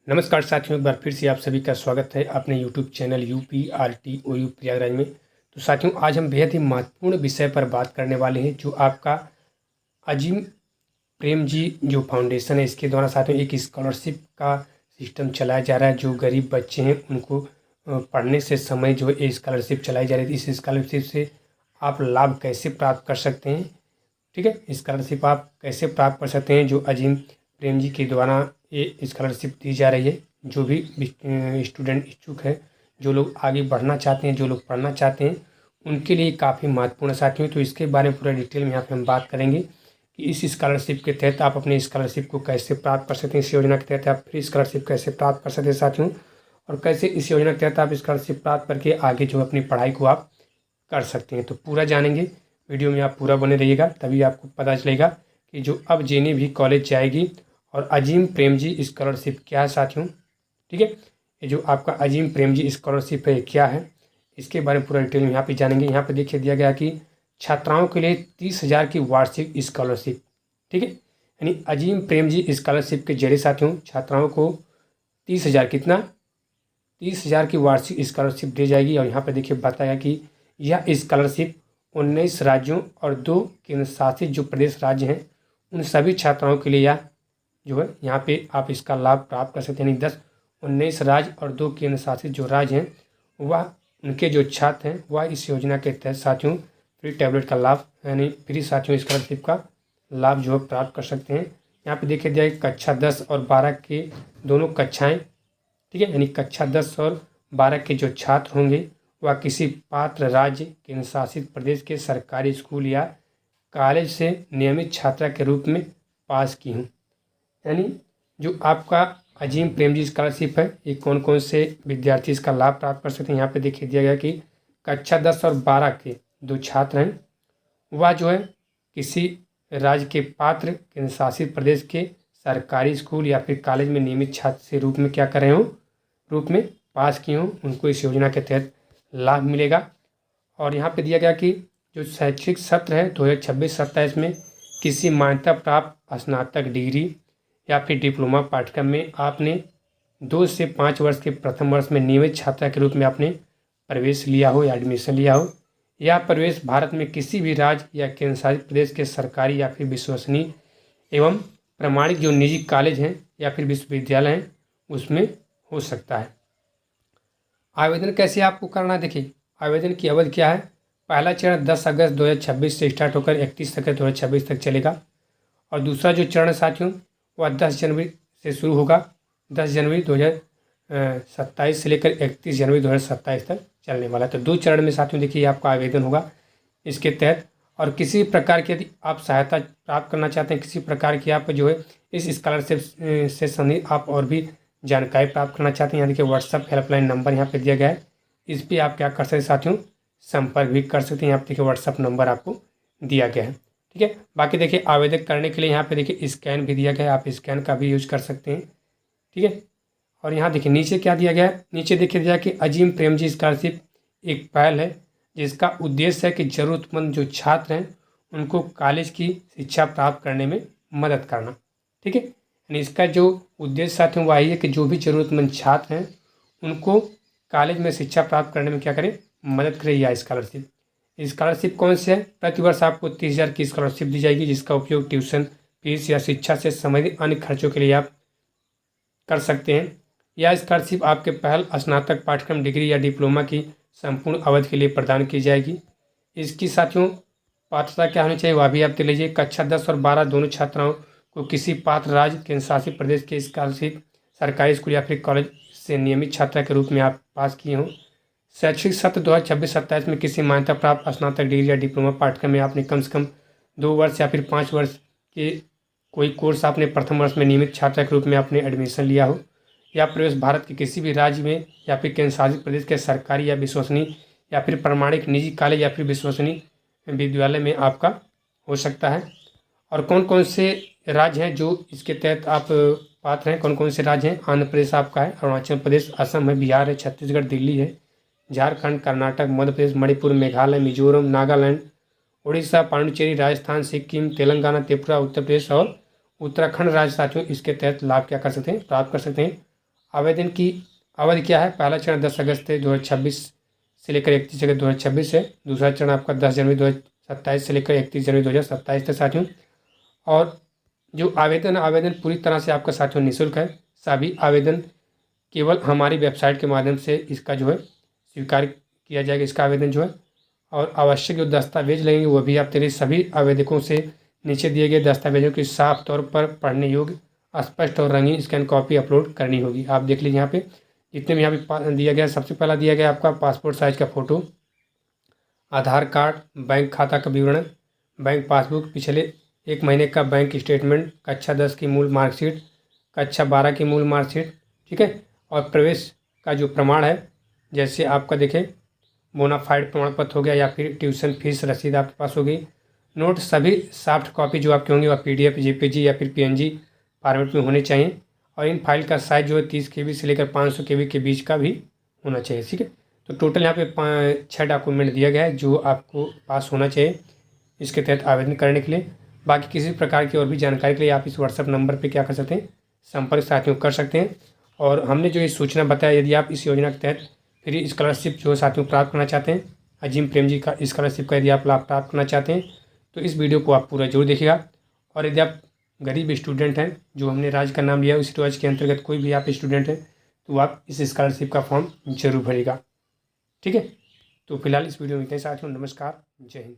नमस्कार साथियों, एक बार फिर से आप सभी का स्वागत है अपने YouTube चैनल UPRTOU प्रयागराज में। तो साथियों, आज हम बेहद ही महत्वपूर्ण विषय पर बात करने वाले हैं, जो आपका अजीम प्रेमजी जो फाउंडेशन है, इसके द्वारा साथियों एक स्कॉलरशिप का सिस्टम चलाया जा रहा है। जो गरीब बच्चे हैं उनको पढ़ने से समय जो ये स्कॉलरशिप चलाई जा रही थी, इस स्कॉलरशिप से आप लाभ कैसे प्राप्त कर सकते हैं। ठीक है, स्कॉलरशिप आप कैसे प्राप्त कर सकते हैं, जो अजीम प्रेम जी के द्वारा ये स्कॉलरशिप दी जा रही है। जो भी स्टूडेंट इच्छुक है, जो लोग आगे बढ़ना चाहते हैं, जो लोग पढ़ना चाहते हैं, उनके लिए काफ़ी महत्वपूर्ण साथियों। तो इसके बारे में पूरा डिटेल में यहाँ पे हम बात करेंगे कि इस स्कॉलरशिप के तहत आप अपने स्कॉलरशिप को कैसे प्राप्त कर सकते हैं। इस योजना के तहत आप फ्री स्कॉलरशिप कैसे प्राप्त कर सकते हैं साथियों, और कैसे इस योजना के तहत आप स्कॉलरशिप प्राप्त करके आगे जो अपनी पढ़ाई को आप कर सकते हैं। तो पूरा जानेंगे, वीडियो में आप पूरा बने रहिएगा, तभी आपको पता चलेगा कि जो अब जेने भी कॉलेज जाएगी और अजीम प्रेमजी स्कॉलरशिप क्या है साथियों। ठीक है, ये जो आपका अजीम प्रेमजी स्कॉलरशिप है क्या है, इसके बारे में पूरा डिटेल में यहाँ पे जानेंगे। यहाँ पे देखिए दिया गया कि छात्राओं के लिए 30,000 की वार्षिक स्कॉलरशिप। ठीक है, यानी अजीम प्रेमजी स्कॉलरशिप के जरिए साथियों छात्राओं को 30,000 कितना 30,000 की वार्षिक स्कॉलरशिप दी जाएगी। और यहाँ पे देखिए बताया कि यह स्कॉलरशिप 19 राज्यों और 2 केंद्र शासित जो प्रदेश राज्य हैं, उन सभी छात्राओं के लिए यह जो है यहाँ पे आप इसका लाभ प्राप्त कर सकते हैं। यानी 19 राज्य और 2 केंद्र शासित जो राज्य हैं, वह उनके जो छात्र हैं वह इस योजना के तहत साथियों फ्री टैबलेट का लाभ, यानी फ्री साथियों स्कॉलरशिप का लाभ जो है प्राप्त कर सकते हैं। यहाँ पे देखिए दिया कक्षा 10 और 12 के दोनों कक्षाएँ। ठीक है, यानी कक्षा 10 और 12 के जो छात्र होंगे वह किसी पात्र राज्य केंद्र शासित प्रदेश के सरकारी स्कूल या कॉलेज से नियमित छात्रा के रूप में पास की हूँ। यानी जो आपका अजीम प्रेमजी स्कॉलरशिप है, ये कौन कौन से विद्यार्थी इसका लाभ प्राप्त कर सकते हैं। यहाँ पे देखिए दिया गया कि कक्षा 10 और 12 के जो छात्र हैं वह जो है किसी राज्य के पात्र केंद्र शासित प्रदेश के सरकारी स्कूल या फिर कॉलेज में नियमित छात्र से रूप में क्या कर रहे हो, रूप में पास किए हों, उनको इस योजना के तहत लाभ मिलेगा। और यहाँ पे दिया गया कि जो शैक्षिक सत्र है 2026-27 में किसी मान्यता प्राप्त स्नातक डिग्री या फिर डिप्लोमा पाठ्यक्रम में आपने 2 से 5 वर्ष के प्रथम वर्ष में नियमित छात्रा के रूप में आपने प्रवेश लिया हो या एडमिशन लिया हो, या प्रवेश भारत में किसी भी राज्य या केंद्र शासित प्रदेश के सरकारी या फिर विश्वसनीय एवं प्रमाणित जो निजी कॉलेज हैं या फिर विश्वविद्यालय हैं उसमें हो सकता है। आवेदन कैसे आपको करना है, देखिए आवेदन की अवधि क्या है। पहला चरण 10 अगस्त 2026 से स्टार्ट होकर 31 अगस्त 2026 तक चलेगा। और दूसरा जो चरण साथियों वह 10 जनवरी से शुरू होगा, 10 जनवरी 2027 से लेकर 31 जनवरी 2027 तक चलने वाला है। तो 2 चरण में साथियों देखिए आपका आवेदन होगा इसके तहत। और किसी प्रकार की यदि आप सहायता प्राप्त करना चाहते हैं, किसी प्रकार की आप जो है इस स्कॉलरशिप से संबंधित आप और भी जानकारी प्राप्त करना चाहते हैं, यहाँ देखिए व्हाट्सअप हेल्पलाइन नंबर यहाँ पे दिया गया है, इस पर आप क्या कर सकते हैं साथियों, संपर्क भी कर सकते हैं। यहाँ पे देखिए व्हाट्सअप नंबर आपको दिया गया है। ठीक है, बाकी देखिए आवेदन करने के लिए यहाँ पे देखिए स्कैन भी दिया गया है, आप स्कैन का भी यूज कर सकते हैं। ठीक है, और यहाँ देखिए नीचे क्या दिया गया है, नीचे देखिए दिया कि अजीम प्रेमजी स्कॉलरशिप एक पहल है जिसका उद्देश्य है कि ज़रूरतमंद जो छात्र हैं उनको कॉलेज की शिक्षा प्राप्त करने में मदद करना। ठीक है, यानी इसका जो उद्देश्य साथियों वही है कि जो भी ज़रूरतमंद छात्र हैं उनको कॉलेज में शिक्षा प्राप्त करने में क्या करें, मदद करें। यह स्कॉलरशिप कौन सी है, प्रतिवर्ष आपको 30,000 की स्कॉलरशिप दी जाएगी, जिसका उपयोग ट्यूशन फीस या शिक्षा से संबंधित अन्य खर्चों के लिए आप कर सकते हैं। यह स्कॉलरशिप आपके पहल स्नातक पाठ्यक्रम डिग्री या डिप्लोमा की संपूर्ण अवधि के लिए प्रदान की जाएगी। इसकी साथियों पात्रता क्या होनी चाहिए वह भी आप देख लीजिए। कक्षा 10 और 12 दोनों छात्राओं को किसी पात्र राज्य केंद्र शासित प्रदेश के स्कॉलरशिप सरकारी स्कूल या फिर कॉलेज से नियमित छात्रा के रूप में आप पास किए हों। शैक्षिक सत्र 2026-27 में किसी मान्यता प्राप्त स्नातक डिग्री या डिप्लोमा पाठ्यक्रम में आपने कम से कम 2 वर्ष या फिर 5 वर्ष के कोई कोर्स आपने प्रथम वर्ष में नियमित छात्रा के रूप में आपने एडमिशन लिया हो, या प्रवेश भारत के किसी भी राज्य में या फिर केंद्र शासित प्रदेश के सरकारी या विश्वसनीय या फिर प्रमाणित निजी कॉलेज या फिर विश्वसनीय विद्यालय में आपका हो सकता है। और कौन कौन से राज्य हैं जो इसके तहत आप पात्र हैं, कौन कौन से राज्य हैं, आंध्र प्रदेश आपका है, अरुणाचल प्रदेश, असम है, बिहार है, छत्तीसगढ़, दिल्ली है, झारखंड, कर्नाटक, मध्य प्रदेश, मणिपुर, मेघालय, मिजोरम, नागालैंड, उड़ीसा, पांडिचेरी, राजस्थान, सिक्किम, तेलंगाना, त्रिपुरा, उत्तर प्रदेश और उत्तराखंड राज्य साथियों इसके तहत लाभ क्या कर सकते हैं, प्राप्त कर सकते हैं। आवेदन की अवधि क्या है? पहला चरण 10 अगस्त 2026 से लेकर 31 अगस्त 2026 है। दूसरा चरण आपका 10 जनवरी 2027 से लेकर 31 जनवरी 2027 तक साथियों। और जो आवेदन पूरी तरह से आपका साथियों निःशुल्क है। सभी आवेदन केवल हमारी वेबसाइट के माध्यम से इसका जो है स्वीकार किया जाएगा, इसका आवेदन जो है। और आवश्यक जो दस्तावेज लगेंगे वो भी आप तेरे सभी आवेदकों से नीचे दिए गए दस्तावेजों की साफ तौर पर पढ़ने योग्य, स्पष्ट और रंगीन स्कैन कॉपी अपलोड करनी होगी। आप देख लीजिए यहाँ पे जितने भी यहाँ पे दिया गया, सबसे पहला दिया गया आपका पासपोर्ट साइज का फ़ोटो, आधार कार्ड, बैंक खाता का विवरण, बैंक पासबुक, पिछले 1 महीने का बैंक स्टेटमेंट, कक्षा 10 की मूल मार्कशीट, कक्षा 12 की मूल मार्कशीट, ठीक है। और प्रवेश का जो प्रमाण है, जैसे आपका देखें बोनाफाइड प्रमाण पत्र हो गया या फिर ट्यूशन फीस रसीद आपके पास होगी। नोट सभी सॉफ्ट कॉपी जो आपके होंगे वह PDF, JPG या फिर PNG फॉर्मेट में होने चाहिए। और इन फाइल का साइज जो है 30 KB से लेकर 500 KB के बीच का भी होना चाहिए, ठीक है। तो टोटल यहाँ पे 6 डॉक्यूमेंट दिया गया है जो आपको पास होना चाहिए इसके तहत आवेदन करने के लिए। बाकी किसी प्रकार की और भी जानकारी के लिए आप इस WhatsApp नंबर पर क्या कर सकते हैं, संपर्क साथियों कर सकते हैं। और हमने जो ये सूचना बताया, यदि आप इस योजना के तहत फ्री स्कॉलरशिप जो साथियों प्राप्त करना चाहते हैं, अजीम प्रेमजी का स्कॉलरशिप का यदि आप लाभ प्राप्त करना चाहते हैं तो इस वीडियो को आप पूरा जरूर देखिएगा। और यदि आप गरीब स्टूडेंट हैं, जो हमने राज्य का नाम लिया उस राज्य के अंतर्गत कोई भी आप स्टूडेंट हैं, तो आप इस स्कॉलरशिप का फॉर्म जरूर भरिएगा, ठीक है। तो फिलहाल इस वीडियो में इतने साथियों, नमस्कार, जय हिंद।